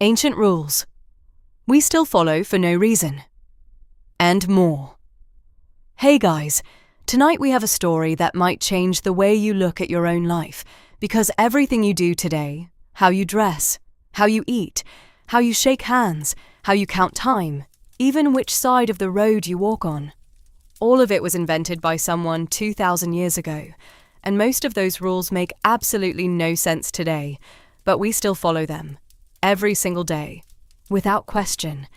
ancient rules we still follow for no reason, and more. Hey guys, tonight we have a story that might change the way you look at your own life, because everything you do today, how you dress, how you eat, how you shake hands, how you count time, even which side of the road you walk on, all of it was invented by someone 2,000 years ago, and most of those rules make absolutely no sense today, but we still follow them, every single day, without question.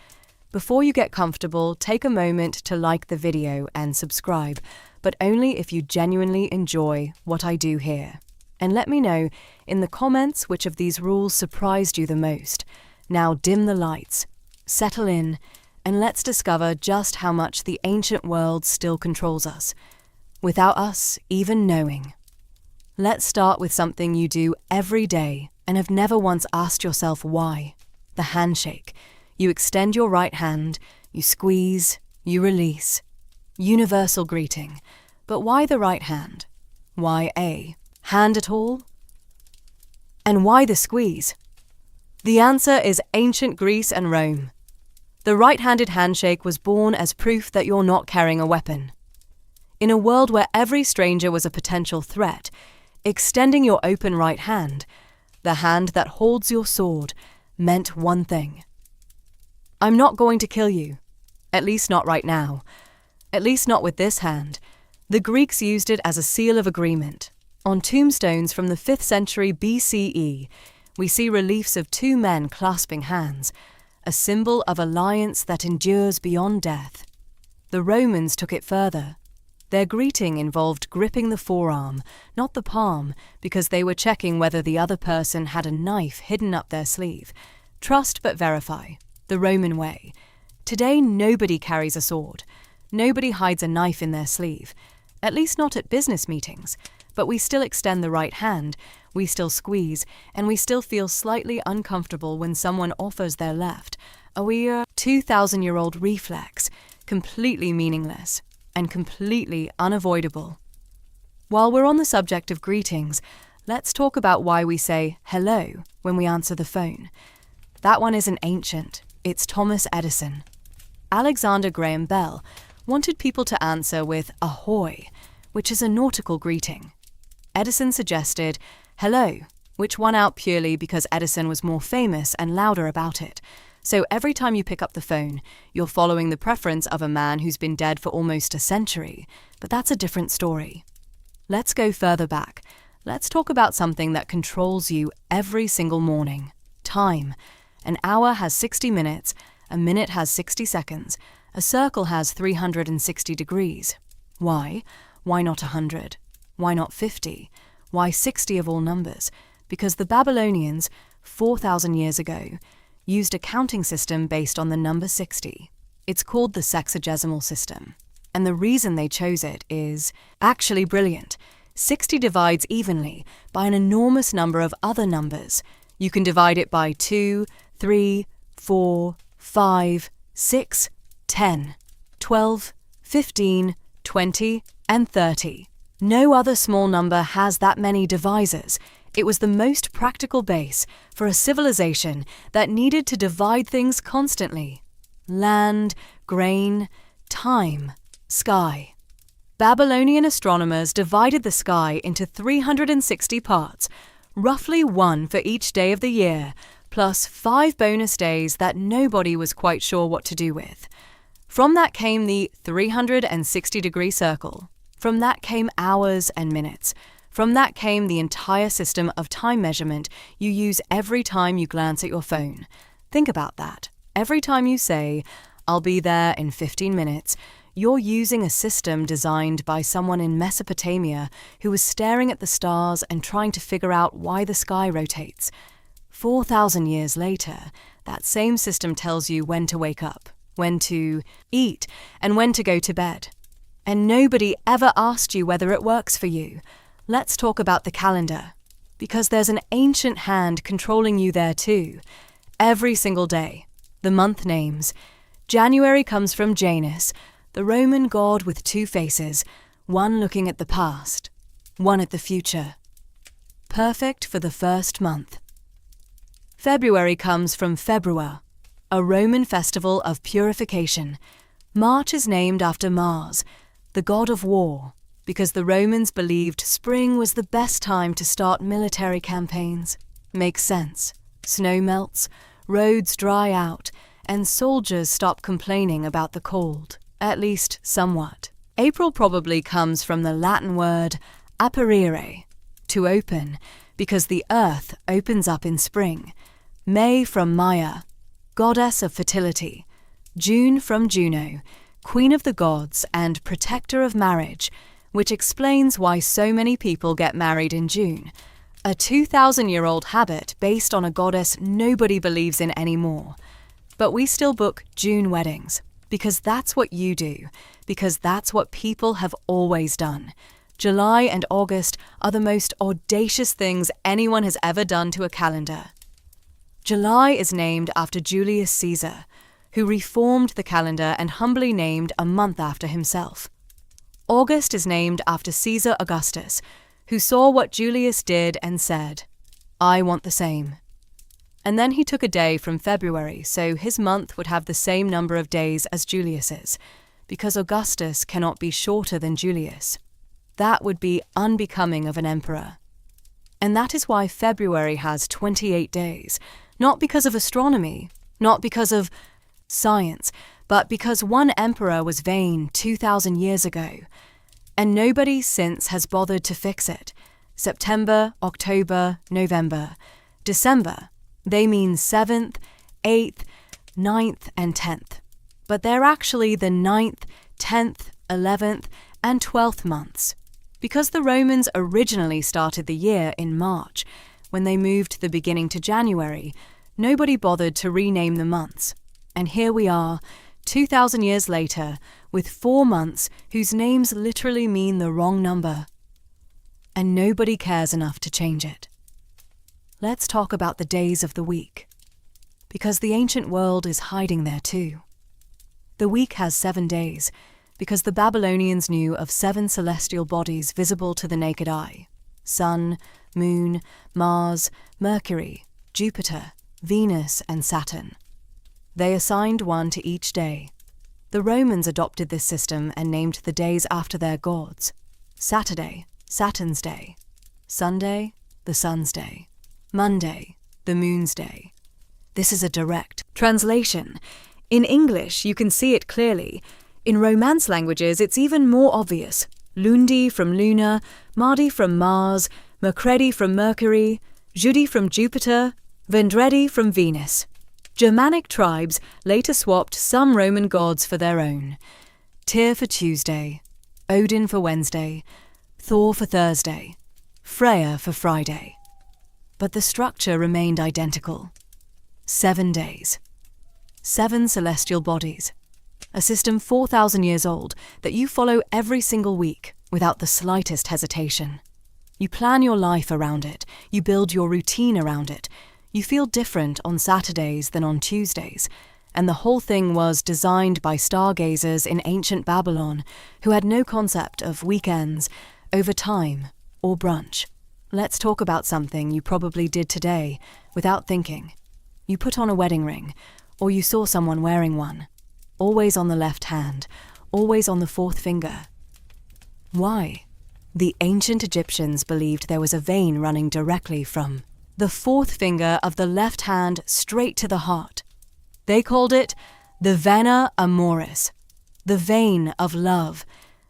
Before you get comfortable, take a moment to like the video and subscribe, but only if you genuinely enjoy what I do here. And let me know in the comments which of these rules surprised you the most. Now dim the lights, settle in, and let's discover just how much the ancient world still controls us, without us even knowing. Let's start with something you do every day and have never once asked yourself why. The handshake. You extend your right hand, you squeeze, you release. Universal greeting. But why the right hand? Why a hand at all? And why the squeeze? The answer is ancient Greece and Rome. The right-handed handshake was born as proof that you're not carrying a weapon. In a world where every stranger was a potential threat, extending your open right hand, the hand that holds your sword, meant one thing. I'm not going to kill you. At least not right now. At least not with this hand. The Greeks used it as a seal of agreement. On tombstones from the 5th century BCE, we see reliefs of two men clasping hands, a symbol of alliance that endures beyond death. The Romans took it further. Their greeting involved gripping the forearm, not the palm, because they were checking whether the other person had a knife hidden up their sleeve. Trust but verify. The Roman way. Today, nobody carries a sword. Nobody hides a knife in their sleeve. At least not at business meetings. But we still extend the right hand, we still squeeze, and we still feel slightly uncomfortable when someone offers their left. A weird 2,000-year-old reflex, completely meaningless and completely unavoidable. While we're on the subject of greetings, let's talk about why we say hello when we answer the phone. That one isn't ancient, it's Thomas Edison. Alexander Graham Bell wanted people to answer with ahoy, which is a nautical greeting. Edison suggested hello, which won out purely because Edison was more famous and louder about it. So every time you pick up the phone, you're following the preference of a man who's been dead for almost a century. But that's a different story. Let's go further back. Let's talk about something that controls you every single morning. Time. An hour has 60 minutes, a minute has 60 seconds, a circle has 360 degrees. Why? Why not 100? Why not 50? Why 60 of all numbers? Because the Babylonians, 4,000 years ago, used a counting system based on the number 60. It's called the sexagesimal system. And the reason they chose it is actually brilliant. 60 divides evenly by an enormous number of other numbers. You can divide it by 2, 3, 4, 5, 6, 10, 12, 15, 20, and 30. No other small number has that many divisors. It was the most practical base for a civilization that needed to divide things constantly. Land, grain, time, sky. Babylonian astronomers divided the sky into 360 parts, roughly one for each day of the year, plus 5 bonus days that nobody was quite sure what to do with. From that came the 360-degree circle. From that came hours and minutes. From that came the entire system of time measurement you use every time you glance at your phone. Think about that. Every time you say, "I'll be there in 15 minutes," you're using a system designed by someone in Mesopotamia who was staring at the stars and trying to figure out why the sky rotates. 4,000 years later, that same system tells you when to wake up, when to eat, and when to go to bed. And nobody ever asked you whether it works for you. Let's talk about the calendar, because there's an ancient hand controlling you there too. Every single day, the month names. January comes from Janus, the Roman god with 2 faces, one looking at the past, one at the future. Perfect for the first month. February comes from Februa, a Roman festival of purification. March is named after Mars, the god of war, because the Romans believed spring was the best time to start military campaigns. Makes sense. Snow melts, roads dry out, and soldiers stop complaining about the cold, at least somewhat. April probably comes from the Latin word aperire, to open, because the earth opens up in spring. May from Maya, goddess of fertility. June from Juno, queen of the gods and protector of marriage, which explains why so many people get married in June. A 2,000-year-old habit based on a goddess nobody believes in anymore. But we still book June weddings, because that's what you do, because that's what people have always done. July and August are the most audacious things anyone has ever done to a calendar. July is named after Julius Caesar, who reformed the calendar and humbly named a month after himself. August is named after Caesar Augustus, who saw what Julius did and said, "I want the same." And then he took a day from February so his month would have the same number of days as Julius's, because Augustus cannot be shorter than Julius. That would be unbecoming of an emperor. And that is why February has 28 days, not because of astronomy, not because of science, but because one emperor was vain 2,000 years ago, and nobody since has bothered to fix it. September, October, November, December, they mean 7th, 8th, 9th, and 10th. But they're actually the 9th, 10th, 11th, and 12th months, because the Romans originally started the year in March. When they moved the beginning to January, nobody bothered to rename the months. And here we are, 2,000 years later, with 4 months whose names literally mean the wrong number. And nobody cares enough to change it. Let's talk about the days of the week, because the ancient world is hiding there too. The week has 7 days, because the Babylonians knew of 7 celestial bodies visible to the naked eye: Sun, Moon, Mars, Mercury, Jupiter, Venus, and Saturn. They assigned one to each day. The Romans adopted this system and named the days after their gods. Saturday, Saturn's day. Sunday, the sun's day. Monday, the moon's day. This is a direct translation. In English, you can see it clearly. In Romance languages, it's even more obvious. Lundi from Luna, Mardi from Mars, Mercredi from Mercury, Jeudi from Jupiter, Vendredi from Venus. Germanic tribes later swapped some Roman gods for their own. Tyr for Tuesday, Odin for Wednesday, Thor for Thursday, Freya for Friday. But the structure remained identical. 7 days. 7 celestial bodies. A system 4,000 years old that you follow every single week without the slightest hesitation. You plan your life around it. You build your routine around it. You feel different on Saturdays than on Tuesdays, and the whole thing was designed by stargazers in ancient Babylon who had no concept of weekends, overtime, or brunch. Let's talk about something you probably did today without thinking. You put on a wedding ring, or you saw someone wearing one. Always on the left hand, always on the 4th finger. Why? The ancient Egyptians believed there was a vein running directly from the 4th finger of the left hand straight to the heart. They called it the vena amoris, the vein of love.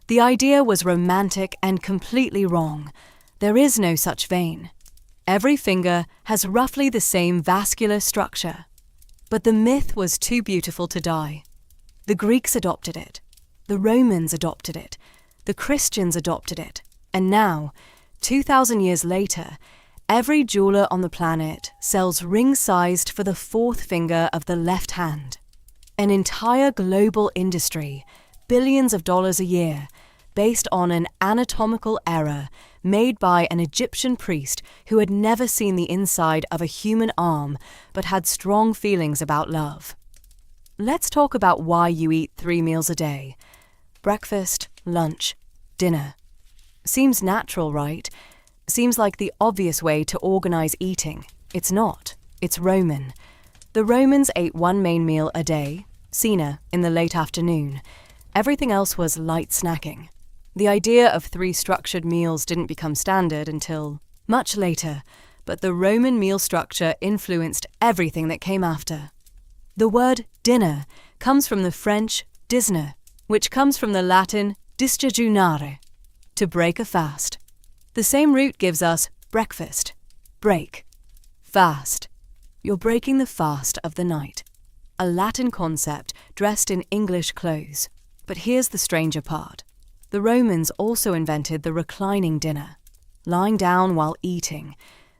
The idea was romantic and completely wrong. There is no such vein. Every finger has roughly the same vascular structure. But the myth was too beautiful to die. The Greeks adopted it. The Romans adopted it. The Christians adopted it. And now, 2,000 years later, every jeweler on the planet sells rings sized for the 4th finger of the left hand. An entire global industry, billions of dollars a year, based on an anatomical error made by an Egyptian priest who had never seen the inside of a human arm but had strong feelings about love. Let's talk about why you eat 3 meals a day. Breakfast, lunch, dinner. Seems natural, right? Seems like the obvious way to organize eating. It's not. It's Roman. The Romans ate one main meal a day, cena, in the late afternoon. Everything else was light snacking. The idea of 3 structured meals didn't become standard until much later, but the Roman meal structure influenced everything that came after. The word dinner comes from the French disner, which comes from the Latin disjejunare, to break a fast. The same root gives us breakfast, break, fast. You're breaking the fast of the night. A Latin concept dressed in English clothes. But here's the stranger part. The Romans also invented the reclining dinner, lying down while eating.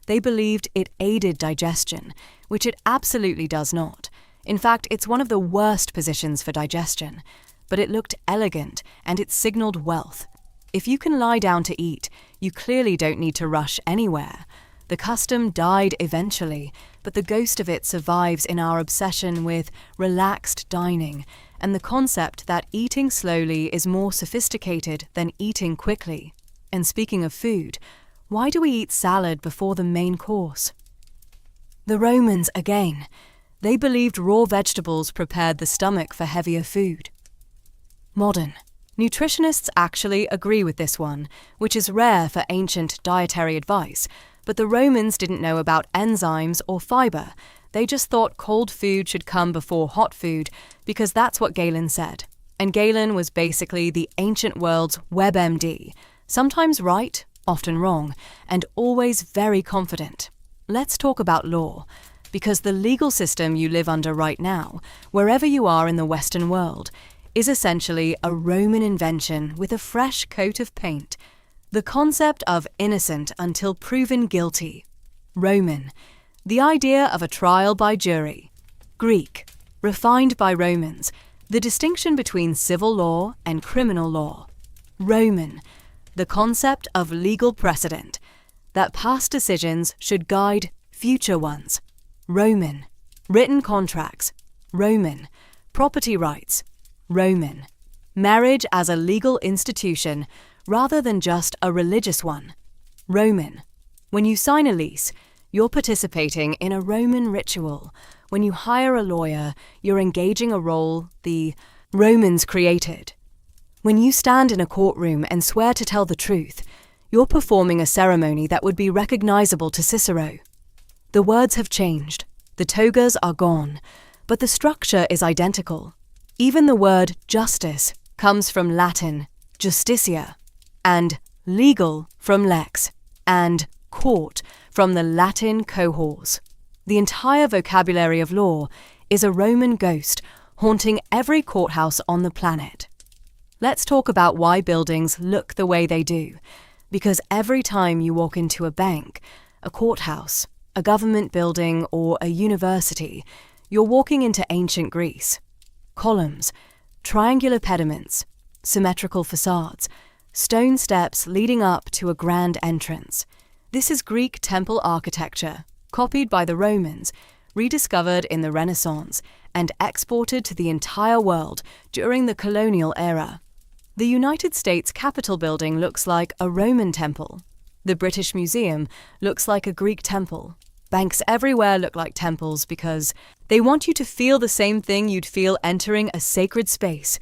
They believed it aided digestion, which it absolutely does not. In fact, it's one of the worst positions for digestion. But it looked elegant and it signaled wealth. If you can lie down to eat, you clearly don't need to rush anywhere. The custom died eventually, but the ghost of it survives in our obsession with relaxed dining and the concept that eating slowly is more sophisticated than eating quickly. And speaking of food, why do we eat salad before the main course? The Romans, again, they believed raw vegetables prepared the stomach for heavier food. Modern. Nutritionists actually agree with this one, which is rare for ancient dietary advice, but the Romans didn't know about enzymes or fiber. They just thought cold food should come before hot food because that's what Galen said. And Galen was basically the ancient world's WebMD, sometimes right, often wrong, and always very confident. Let's talk about law, because the legal system you live under right now, wherever you are in the Western world, is essentially a Roman invention with a fresh coat of paint. The concept of innocent until proven guilty. Roman. The idea of a trial by jury. Greek. Refined by Romans. The distinction between civil law and criminal law. Roman. The concept of legal precedent. That past decisions should guide future ones. Roman. Written contracts. Roman. Property rights. Roman. Marriage as a legal institution rather than just a religious one. Roman. When you sign a lease, you're participating in a Roman ritual. When you hire a lawyer, you're engaging a role the Romans created. When you stand in a courtroom and swear to tell the truth, you're performing a ceremony that would be recognizable to Cicero. The words have changed. The togas are gone, but the structure is identical. Even the word justice comes from Latin justitia, and legal from lex, and court from the Latin cohors. The entire vocabulary of law is a Roman ghost haunting every courthouse on the planet. Let's talk about why buildings look the way they do, because every time you walk into a bank, a courthouse, a government building, or a university, you're walking into ancient Greece. Columns, triangular pediments, symmetrical facades, stone steps leading up to a grand entrance. This is Greek temple architecture, copied by the Romans, rediscovered in the Renaissance, and exported to the entire world during the colonial era. The United States Capitol building looks like a Roman temple. The British Museum looks like a Greek temple. Banks everywhere look like temples because they want you to feel the same thing you'd feel entering a sacred space: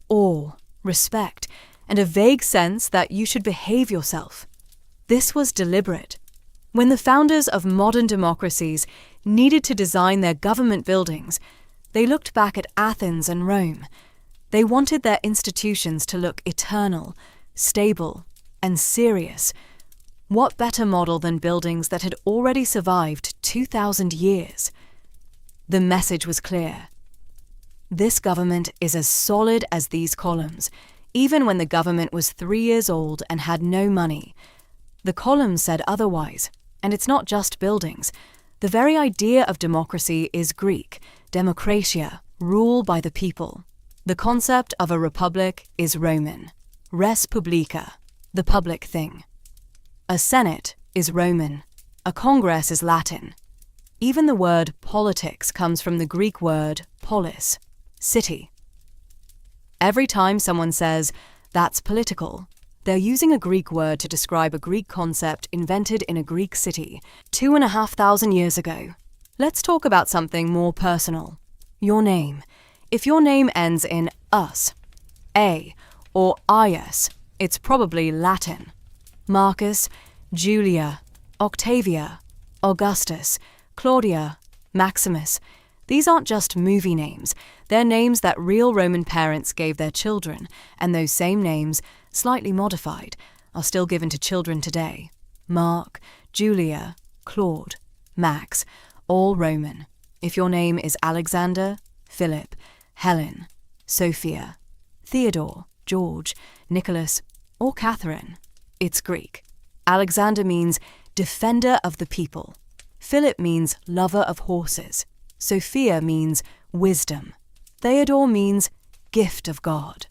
awe, respect, and a vague sense that you should behave yourself. This was deliberate. When the founders of modern democracies needed to design their government buildings, they looked back at Athens and Rome. They wanted their institutions to look eternal, stable, and serious. What better model than buildings that had already survived 2,000 years? The message was clear. This government is as solid as these columns, even when the government was 3 years old and had no money. The columns said otherwise, and it's not just buildings. The very idea of democracy is Greek, demokratia, rule by the people. The concept of a republic is Roman, res publica, the public thing. A senate is Roman, a congress is Latin. Even the word politics comes from the Greek word polis, city. Every time someone says, "That's political," they're using a Greek word to describe a Greek concept invented in a Greek city 2,500 years ago. Let's talk about something more personal. Your name. If your name ends in us, a, or ius, it's probably Latin. Marcus, Julia, Octavia, Augustus, Claudia, Maximus. These aren't just movie names. They're names that real Roman parents gave their children, and those same names, slightly modified, are still given to children today. Mark, Julia, Claude, Max, all Roman. If your name is Alexander, Philip, Helen, Sophia, Theodore, George, Nicholas, or Catherine, it's Greek. Alexander means defender of the people. Philip means lover of horses. Sophia means wisdom. Theodore means gift of God.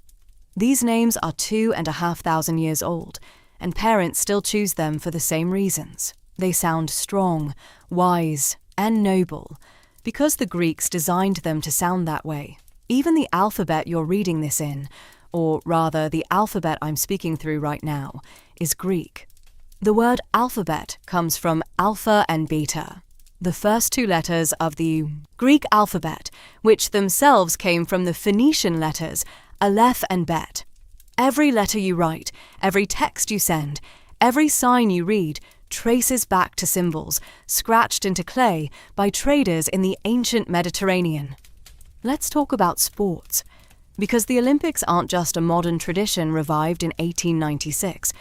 These names are 2,500 years old, and parents still choose them for the same reasons. They sound strong, wise, and noble, because the Greeks designed them to sound that way. Even the alphabet you're reading this in, or rather the alphabet I'm speaking through right now, is Greek. The word alphabet comes from alpha and beta, the first two letters of the Greek alphabet, which themselves came from the Phoenician letters aleph and bet. Every letter you write, every text you send, every sign you read traces back to symbols scratched into clay by traders in the ancient Mediterranean. Let's talk about sports, because the Olympics aren't just a modern tradition revived in 1896.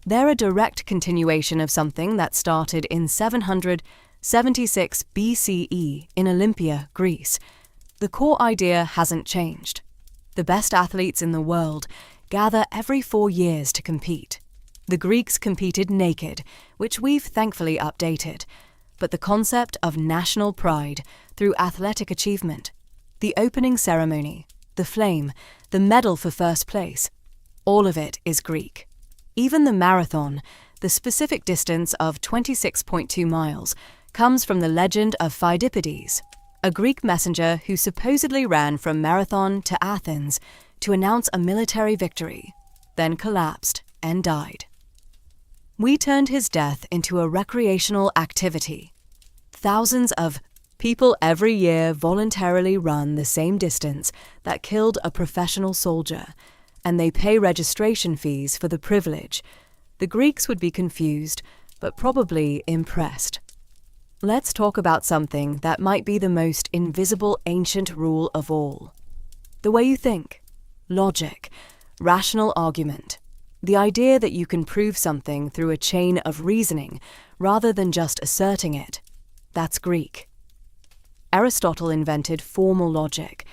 They're a direct continuation of something that started in 776 BCE in Olympia, Greece. The core idea hasn't changed. The best athletes in the world gather every 4 years to compete. The Greeks competed naked, which we've thankfully updated, but the concept of national pride through athletic achievement, the opening ceremony, the flame, the medal for first place, all of it is Greek. Even the marathon, the specific distance of 26.2 miles, comes from the legend of Pheidippides, a Greek messenger who supposedly ran from Marathon to Athens to announce a military victory, then collapsed and died. We turned his death into a recreational activity. Thousands of people every year voluntarily run the same distance that killed a professional soldier, and they pay registration fees for the privilege. The Greeks would be confused, but probably impressed. Let's talk about something that might be the most invisible ancient rule of all. The way you think. Logic. Rational argument. The idea that you can prove something through a chain of reasoning rather than just asserting it. That's Greek. Aristotle invented formal logic,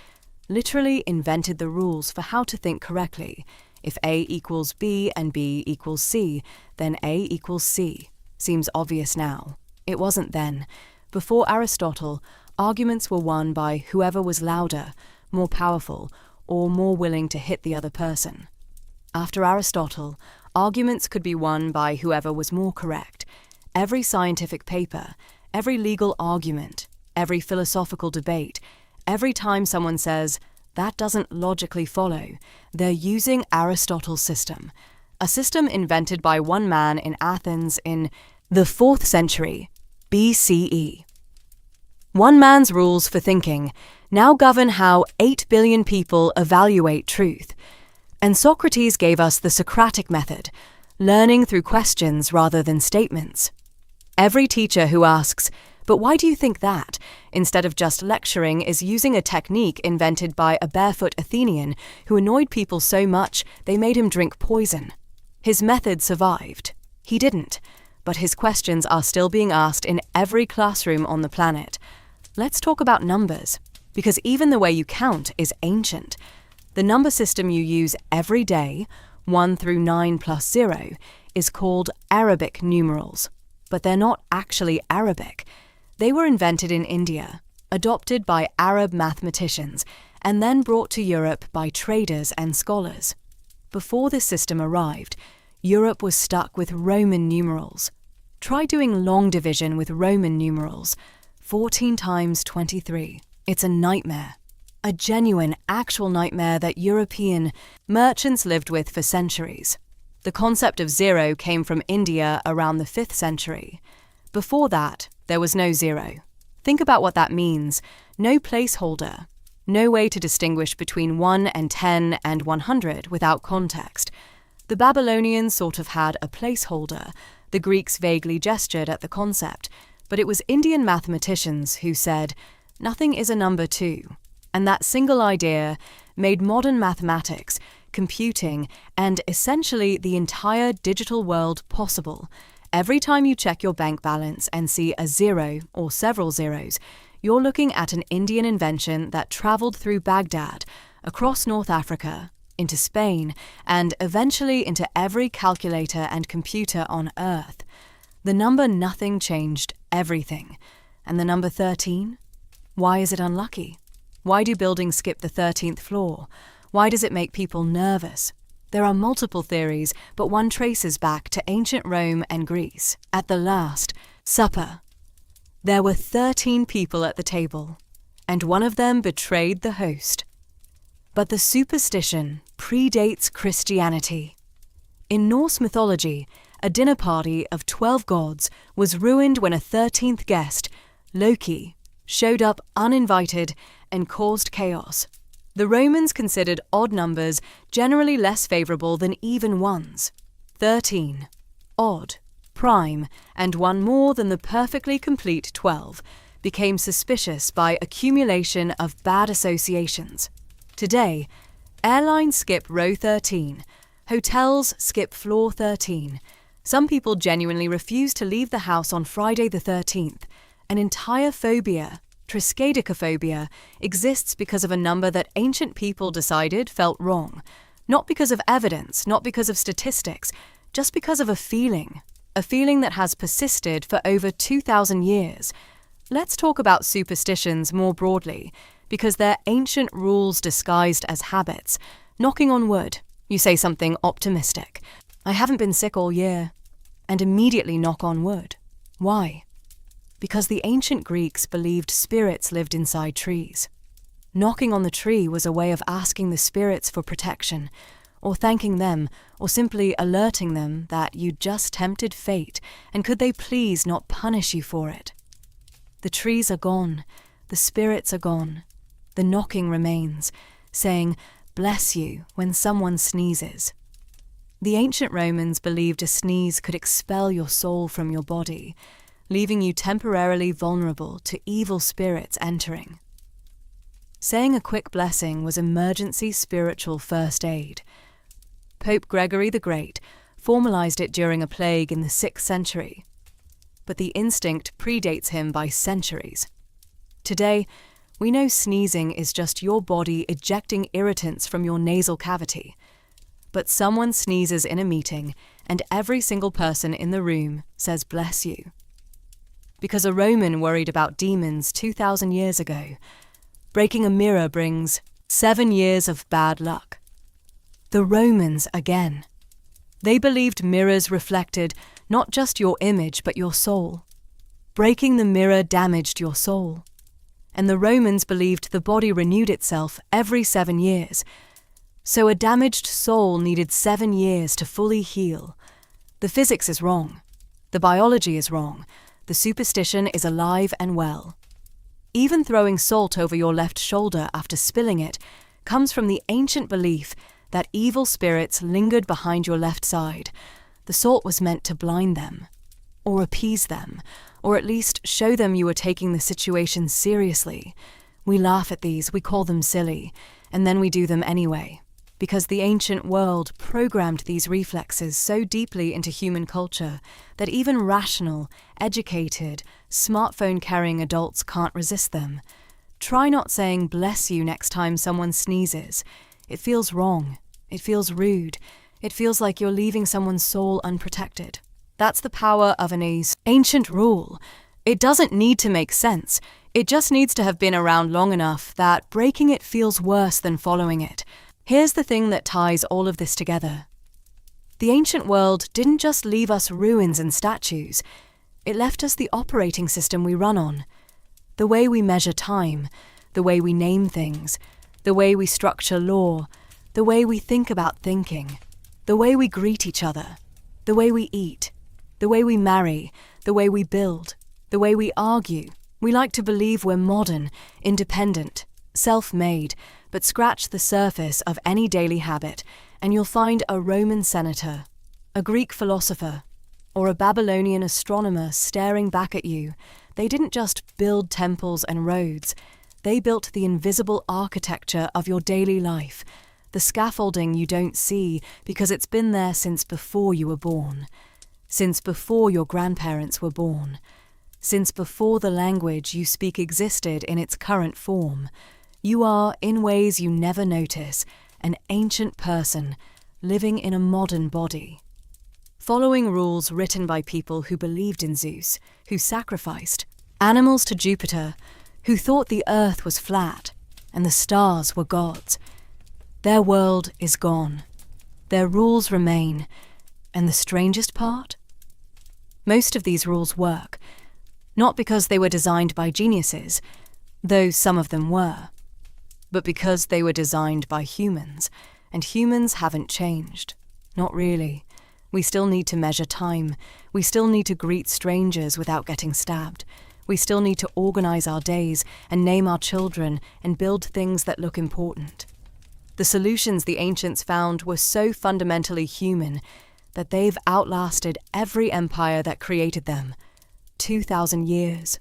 literally invented the rules for how to think correctly. If A equals B and B equals C, then A equals C. Seems obvious now. It wasn't then. Before Aristotle, arguments were won by whoever was louder, more powerful, or more willing to hit the other person. After Aristotle, arguments could be won by whoever was more correct. Every scientific paper, every legal argument, every philosophical debate, every time someone says, that doesn't logically follow, they're using Aristotle's system, a system invented by one man in Athens in the 4th century BCE. One man's rules for thinking now govern how 8 billion people evaluate truth. And Socrates gave us the Socratic method, learning through questions rather than statements. Every teacher who asks, "But why do you think that?" instead of just lecturing is using a technique invented by a barefoot Athenian who annoyed people so much they made him drink poison. His method survived. He didn't, but his questions are still being asked in every classroom on the planet. Let's talk about numbers, because even the way you count is ancient. The number system you use every day, 1 through 9 plus 0, is called Arabic numerals. But they're not actually Arabic. They were invented in India, adopted by Arab mathematicians, and then brought to Europe by traders and scholars. Before this system arrived, Europe was stuck with Roman numerals. Try doing long division with Roman numerals. 14 times 23. It's a nightmare. A genuine, actual nightmare that European merchants lived with for centuries. The concept of zero came from India around the 5th century. Before that, there was no zero. Think about what that means. No placeholder. No way to distinguish between 1 and 10 and 100 without context. The Babylonians sort of had a placeholder. The Greeks vaguely gestured at the concept. But it was Indian mathematicians who said, nothing is a number too. And that single idea made modern mathematics, computing, and essentially the entire digital world possible. Every time you check your bank balance and see a 0 or several zeros, you're looking at an Indian invention that traveled through Baghdad, across North Africa, into Spain, and eventually into every calculator and computer on Earth. The number nothing changed everything. And the number 13? Why is it unlucky? Why do buildings skip the 13th floor? Why does it make people nervous? There are multiple theories, but one traces back to ancient Rome and Greece. At the Last Supper, there were 13 people at the table, and one of them betrayed the host. But the superstition predates Christianity. In Norse mythology, a dinner party of 12 gods was ruined when a 13th guest, Loki, showed up uninvited and caused chaos. The Romans considered odd numbers generally less favorable than even ones. 13, odd, prime, and one more than the perfectly complete 12 became suspicious by accumulation of bad associations. Today, airlines skip row 13, hotels skip floor 13. Some people genuinely refuse to leave the house on Friday the 13th. An entire phobia, triskaidekaphobia, exists because of a number that ancient people decided felt wrong. Not because of evidence, not because of statistics, just because of a feeling that has persisted for over 2,000 years. Let's talk about superstitions more broadly, because they're ancient rules disguised as habits. Knocking on wood, you say something optimistic. I haven't been sick all year. And immediately knock on wood. Why? Because the ancient Greeks believed spirits lived inside trees. Knocking on the tree was a way of asking the spirits for protection, or thanking them, or simply alerting them that you'd just tempted fate, and could they please not punish you for it. The trees are gone, the spirits are gone. The knocking remains, saying, "Bless you," when someone sneezes. The ancient Romans believed a sneeze could expel your soul from your body, leaving you temporarily vulnerable to evil spirits entering. Saying a quick blessing was emergency spiritual first aid. Pope Gregory the Great formalized it during a plague in the 6th century, but the instinct predates him by centuries. Today, we know sneezing is just your body ejecting irritants from your nasal cavity. But someone sneezes in a meeting, and every single person in the room says "bless you." Because a Roman worried about demons 2,000 years ago. Breaking a mirror brings 7 years of bad luck. The Romans again. They believed mirrors reflected not just your image but your soul. Breaking the mirror damaged your soul. And the Romans believed the body renewed itself every 7 years. So a damaged soul needed 7 years to fully heal. The physics is wrong. The biology is wrong. The superstition is alive and well. Even throwing salt over your left shoulder after spilling it comes from the ancient belief that evil spirits lingered behind your left side. The salt was meant to blind them, or appease them, or at least show them you were taking the situation seriously. We laugh at these, we call them silly, and then we do them anyway. Because the ancient world programmed these reflexes so deeply into human culture that even rational, educated, smartphone-carrying adults can't resist them. Try not saying "bless you" next time someone sneezes. It feels wrong. It feels rude. It feels like you're leaving someone's soul unprotected. That's the power of an ancient rule. It doesn't need to make sense. It just needs to have been around long enough that breaking it feels worse than following it. Here's the thing that ties all of this together. The ancient world didn't just leave us ruins and statues. It left us the operating system we run on. The way we measure time, the way we name things, the way we structure law, the way we think about thinking, the way we greet each other, the way we eat, the way we marry, the way we build, the way we argue, We like to believe we're modern, independent, self-made, but scratch the surface of any daily habit and you'll find a Roman senator, a Greek philosopher, or a Babylonian astronomer staring back at you. They didn't just build temples and roads, they built the invisible architecture of your daily life, the scaffolding you don't see because it's been there since before you were born, since before your grandparents were born, since before the language you speak existed in its current form. You are, in ways you never notice, an ancient person living in a modern body. Following rules written by people who believed in Zeus, who sacrificed animals to Jupiter, who thought the earth was flat and the stars were gods. Their world is gone. Their rules remain. And the strangest part? Most of these rules work, not because they were designed by geniuses, though some of them were, but because they were designed by humans, and humans haven't changed. Not really. We still need to measure time. We still need to greet strangers without getting stabbed. We still need to organize our days and name our children and build things that look important. The solutions the ancients found were so fundamentally human that they've outlasted every empire that created them. 2,000 years,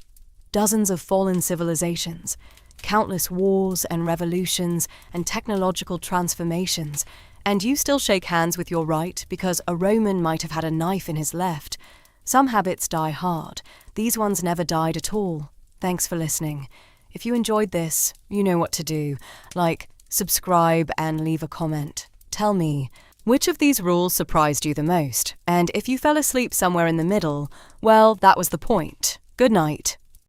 dozens of fallen civilizations, countless wars and revolutions and technological transformations, and you still shake hands with your right because a Roman might have had a knife in his left. Some habits die hard. These ones never died at all. Thanks for listening. If you enjoyed this, you know what to do. Like, subscribe and leave a comment. Tell me, which of these rules surprised you the most? And if you fell asleep somewhere in the middle, well, that was the point. Good night.